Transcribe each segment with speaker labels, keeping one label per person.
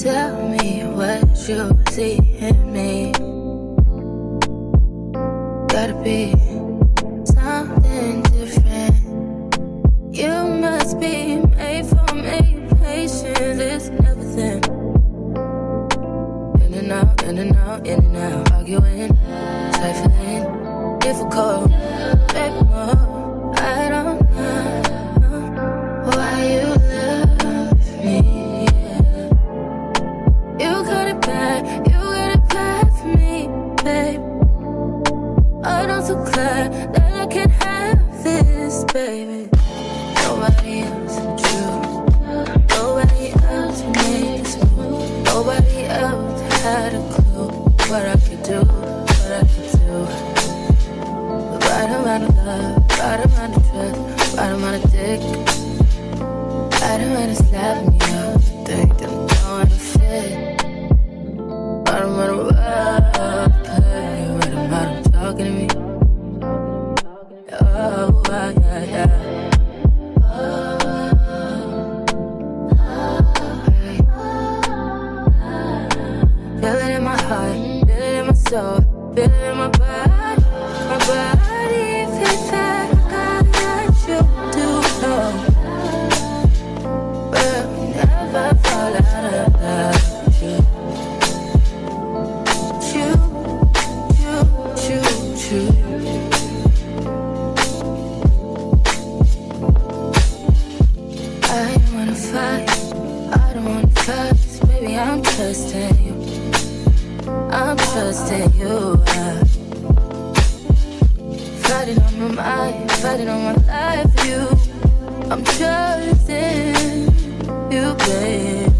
Speaker 1: Tell me what you see in me. Gotta be something different. You must be made for me. Patience is never thin. In and out, in and out, in and out. Arguing, trifling, difficult. Baby, more. I don't know why you love me. You got it bad for me, babe. I don't so glad that I can have this, baby. Nobody else, true. Nobody else made this move. Nobody else had a clue what I could do, what I could do. The right amount of love, right amount of trust, right amount of dick. Right amount of slapping me up, think that I'm going to fit. Right amount of love, right amount of talking to me. Oh, yeah, yeah. Feel it in my heart, feel it in my soul, feel it in my body. My body feels like I got you to know. We'll never fall out of love. Choo, choo, choo, choo. I don't wanna fight, I don't wanna fuss. Baby, I'm trusting you, I'm trusting you. Fighting on my mind, fighting on my life for you. I'm trusting you, babe.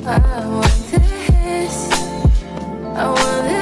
Speaker 1: I want this, I want this.